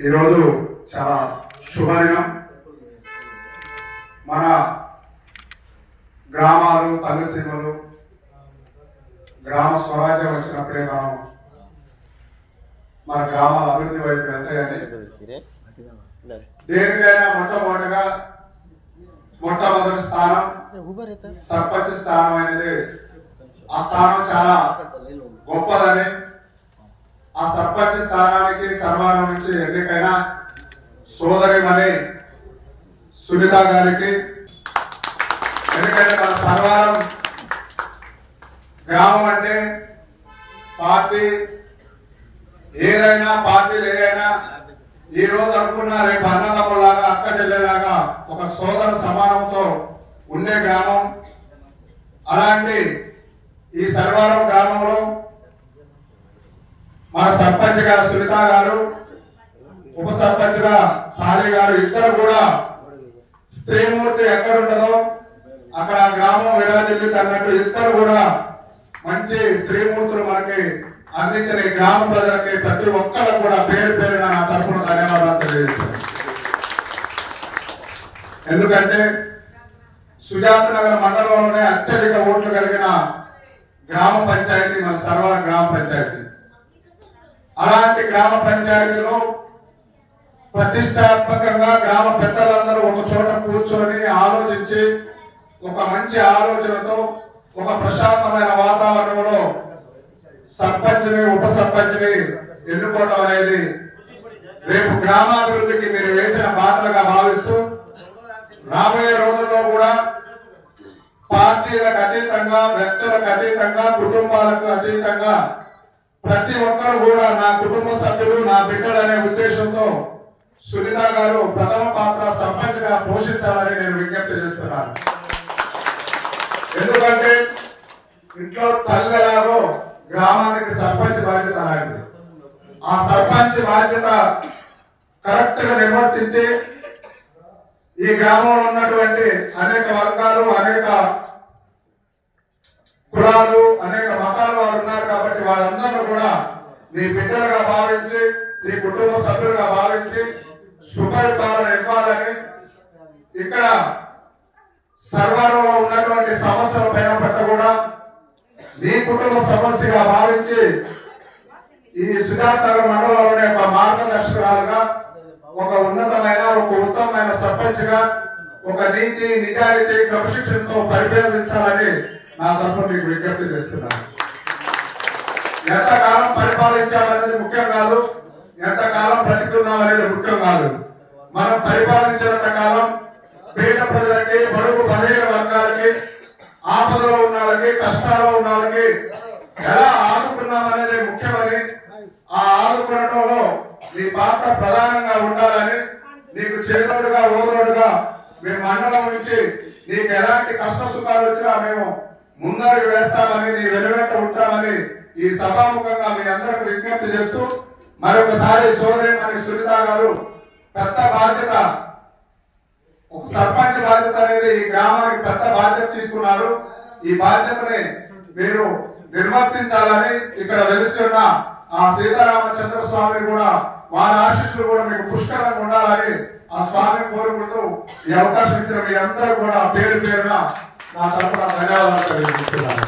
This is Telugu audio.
ఈరోజు చాలా శుభదినం. మన గ్రామాలు తల్లిసీమలు గ్రామ స్వరాజ్యం వచ్చినప్పుడే మనం మన గ్రామాల అభివృద్ధి వైపు వెళ్తాయని దేనికైనా మొట్టమొదటి స్థానం సర్పంచ్ స్థానం అనేది. ఆ స్థానం చాలా గొప్పదని, ఆ సర్పంచ్ స్థానానికి సర్వారం నుంచి ఎన్నికైన సోదరిమణి సునీత గారికి, ఎందుకంటే మన సర్వారం గ్రామం అంటే పార్టీ ఏదైనా పార్టీలు ఏదైనా ఈ రోజు అనుకున్నా రేపు అన్నదమ్ములాగా అక్క చెల్లెలాగా ఒక సోదర సమానంతో ఉండే గ్రామం. అలాంటి ఈ సర్వారం గ్రామంలో మన సర్పంచ్ గా సునీత గారు, ఉప సర్పంచ్ గా సాలి గారు ఇద్దరు కూడా స్త్రీమూర్తి ఎక్కడుంటదో అక్కడ గ్రామం విరాజిల్లి అన్నట్టు ఇద్దరు కూడా మంచి స్త్రీమూర్తులు మనకి అందించిన ఈ గ్రామ ప్రజలకి ప్రతి ఒక్కరు కూడా పేరు పేరున నా తరఫున ధన్యవాదాలు తెలియజేస్తాను. ఎందుకంటే సుజాత నగర్ మండలంలోనే అత్యధిక ఓట్లు కలిగిన గ్రామ పంచాయతీ మన సర్వారం గ్రామ పంచాయతీ. అలాంటి గ్రామ పంచాయతీలో ప్రతిష్టాత్మకంగా గ్రామ పెద్దలందరూ ఒక చోట కూర్చొని ఆలోచించి ఒక మంచి ఆలోచనతో ఒక ప్రశాంతమైన వాతావరణంలో సర్పంచ్ని ఉప సర్పంచ్ని ఎన్నుకోవడం అనేది రేపు గ్రామాభివృద్ధికి మీరు వేసిన బాటలుగా భావిస్తూ రాబోయే రోజుల్లో కూడా పార్టీలకు అతీతంగా, వ్యక్తులకు అతీతంగా, కుటుంబాలకు అతీతంగా ప్రతి ఒక్కరు కూడా నా కుటుంబ సభ్యులు, నా బిడ్డలు అనే ఉద్దేశంతో సునీత గారు ప్రథమ పాత్ర సర్పంచ్ గా పోషించాలని నేను విజ్ఞప్తి చేస్తున్నాను. ఎందుకంటే ఇంట్లో తల్లిలాగో గ్రామానికి సర్పంచ్ బాధ్యత అలాంటిది. ఆ సర్పంచ్ బాధ్యత కరెక్ట్ గా నిర్వర్తించి ఈ గ్రామంలో ఉన్నటువంటి అనేక వర్గాలు, అనేక కులాలు, అనేక మతాలు వారు ఉన్నారు కాబట్టి వాళ్ళందరూ కూడా నీ బిడ్డలుగా భావించి, నీ కుటుంబ సభ్యులుగా భావించి సుపరిపాలన ఇవ్వాలని, ఇక్కడ సర్వారంలో ఉన్నటువంటి సమస్యల పైన పట్ల కూడా నీ కుటుంబ సమస్యగా భావించి ఈ సుజాత నగర్ మండలంలోనే ఒక మార్గదర్శకురాలుగా, ఒక ఉన్నతమైన, ఒక ఉత్తమమైన సర్పంచ్ గా, ఒక నీతి నిజాయితీ క్రమశిక్షణతో పరిపాలించాలని నా తరఫున మీకు విజ్ఞప్తి చేస్తున్నాను. ఎంతకాలం పరిపాలించాలనేది ముఖ్యం కాదు, ఎంతకాలం బ్రతికున్నాం అనేది ముఖ్యం కాదు. మనం పరిపాలించినంత కాలం పేద ప్రజలకి, బడుగు బలహీన వర్గాలకి, ఆపదలో ఉన్న వాళ్ళకి, కష్టాల్లో ఉన్న వాళ్ళకి ఎలా ఆదుకున్నాం అనేది ముఖ్యమని, ఆ ఆదుకునటంలో నీ పాత్ర ప్రధానంగా ఉండాలని, నీకు చేదోడుగా ఓదోడుగా మేము మండలం నుంచి నీకు ఎలాంటి కష్ట సుఖాలు వచ్చినా మేము ముందడుగు వేస్తామని, నీ వెలువెంట ఉంటామని ఈ సభాముఖంగా మీ అందరికి విజ్ఞప్తి చేస్తూ మరొకసారి సోదరిమణి సునీత గారు పెద్ద బాధ్యత, ఒక సర్పంచ్ బాధ్యత అనేది ఈ గ్రామానికి పెద్ద బాధ్యత తీసుకున్నారు. ఈ బాధ్యతని మీరు నిర్వర్తించాలని, ఇక్కడ వెలుస్తున్న ఆ సీతారామచంద్ర స్వామి కూడా వారి ఆశీస్సులు కూడా మీకు పుష్కలంగా ఉండాలని ఆ స్వామి కోరుకుంటూ ఈ అవకాశం ఇచ్చిన మీ అందరూ కూడా పేరు పేరున నా తరఫున ధన్యవాదాలు తెలియజేస్తున్నాను.